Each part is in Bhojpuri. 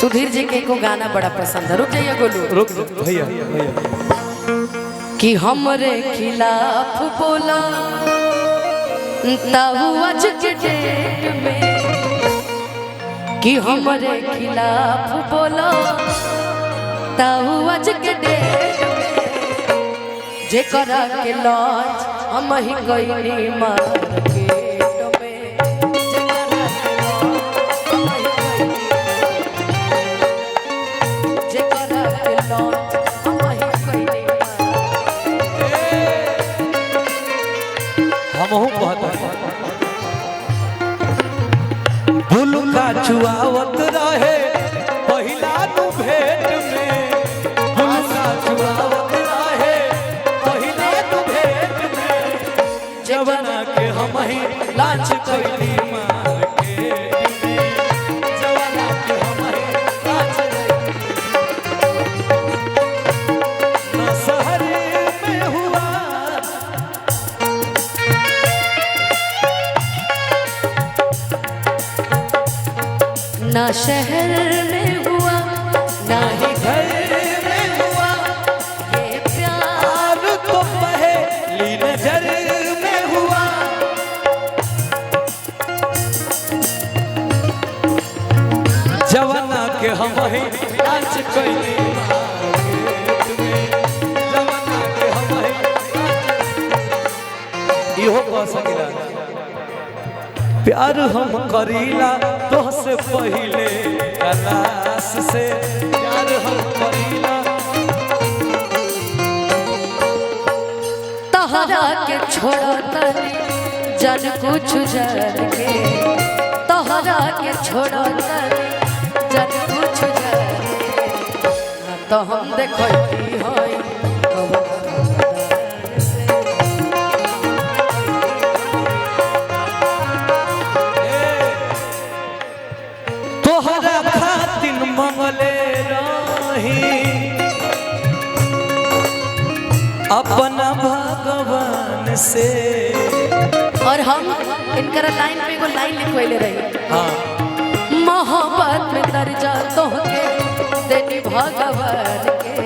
सुधीर जी के को गाना बड़ा पसंद है। रुक जाइए गोलू, रुक भैया कि हमरे खिलाफ बोला ताहू आज के डेट में, कि हमरे खिलाफ बोला ताहू आज के डेट में, जे करा के लॉन्च हम ही गईनी मार्केट में, जे करा के लॉन्च हम ही गईनी, जे करा के लॉन्च हम ही गईनी हमहू कहता भूलू का छुआवत रहे पहिला तू भेंट में, भूलू का छुआवत रहे पहिला तू भेंट में, जवाना के हम ही लांच कैली मार्केट में, जवाना के हम ही लांच ना शहर में हुआ ना शहर में हुआ ना ही घर में हुआ, ये प्यार तो पहली नजर में हुआ, जवाना के हम ही लांच कैली मार्केट में, जवाना के हम ही इहो कह सकिला प्यार हम करीला तोहसे पहिले कलास से, प्यार हम करीला तहरा के छोड़ा तनी जन कुछ जन के, तहरा के छोड़ा तनी जन कुछ जन के, तो हम देखती हई तोहरा खातिर मंगले रही अपना भगवान से। और हम इनकर लाइन पे एगो लाइन लिखवैले रही, हाँ मोहब्बत में दर्जा तोहके देनी भगवान के,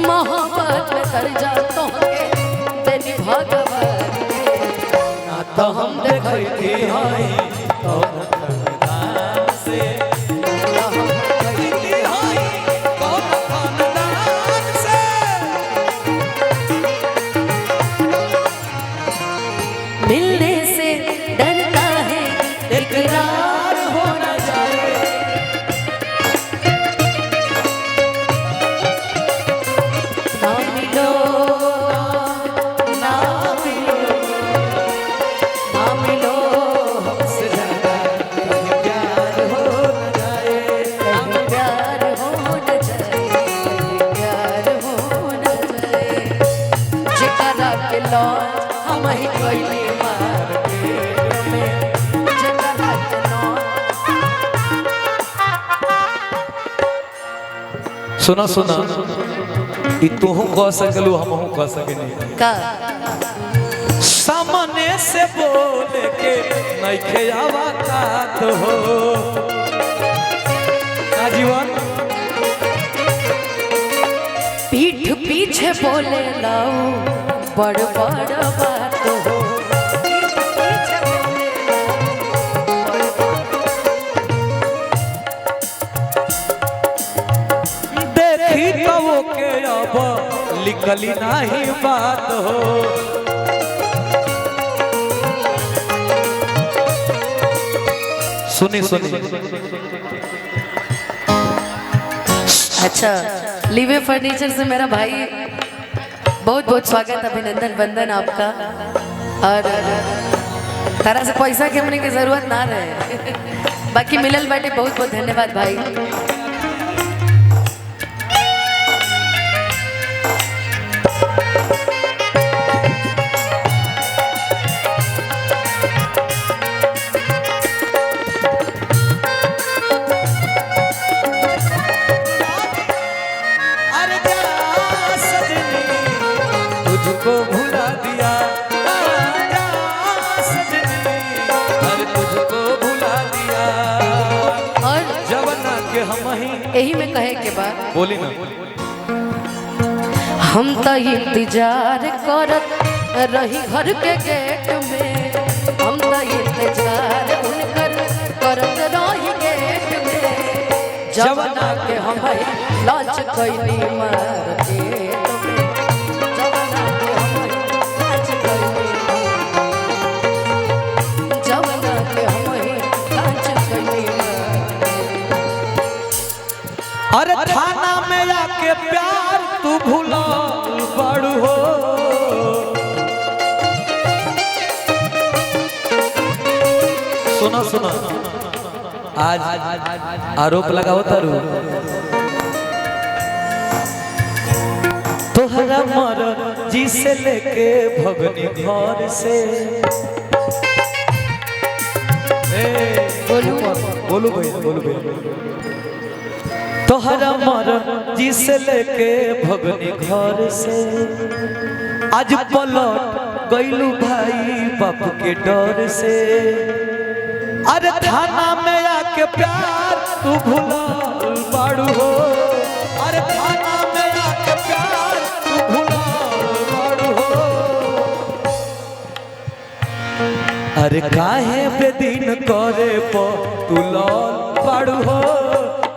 मोहब्बत में दर्जा तोहके देनी भगवान के, ना तो हम देखती हई तोहरा से, ना हम देखती हई तोहरा से। मिलने से डरता है इकरार हो न जाए, ना मिलो ना मिलो ना मिलो हमसे ज्यादा कहीं प्यार हो न जाए, कहीं प्यार हो न जाए, कहीं प्यार हो न जाए, जेकरा के लॉन्च हम ही कोई मार्केट में, जेकरा के लॉन्च सुना सुना ई तोहू कह सकलू हमहू कह सकेनी, का सामने से बोल के नइखे आवकात हो का जीवन, पीठ पीछे बोले लाओ बड़ बड़ बात हो, पीठ पीछे बोले लाओ बड़ बड़, देखी तो वो के अब लिखली नहीं बात हो, सुनी सुनी अच्छा लिवे फर्नीचर से मेरा भाई बहुत बहुत स्वागत, अभिनंदन वंदन आपका, और तरह से पैसा के हमने की जरूरत ना रहे बाकी मिलल बाटे, बहुत बहुत धन्यवाद भाई। अरे जा सजनी तुझको भुला दिया, जा सजनी अरे तुझको भुला दिया, और जवाना के हम ही। यही में कहे के बाद बोली ना। हम तो इंतजार करत रही घर के गेट में, हम तो इंतजार उनकर करत रही गेट में, जवना के हम लॉन्च कैली मार्केट में, जवना के हम लॉन्च कैली, जवना के हम लॉन्च कैली। अरे थाना में आके प्यार तू भूला बड़ू हो। सुनो सुनो, आज आरोप लगाओ तारू तोहरा मर जी से लेके भगनी घर से। बोलू बोलो भैया, बोलो भैया। तोहरा मर जी से लेके भगनी घर से, आज पलट गईलू भाई बाप के डर से। अरे थाना में आके प्यार तू भूला बाड़ू हो। अरे थाना में आके प्यार तू भूला बाड़ू हो। अरे काहे बेदीन करे पो तू लौल बाड़ू हो।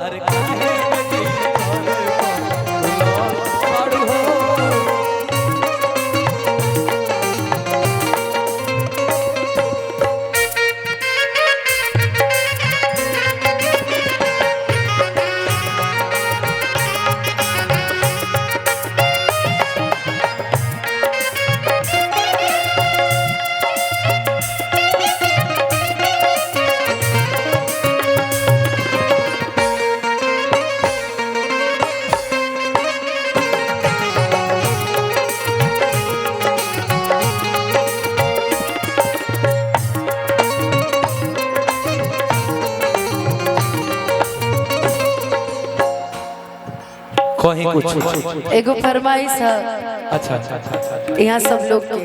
अरे काहे बेदीन करे पो तू लौल बाड़ू हो। कहीं कुछ एगो फरमाइश है अच्छा अच्छा अच्छा अच्छा यहाँ सब लोग के।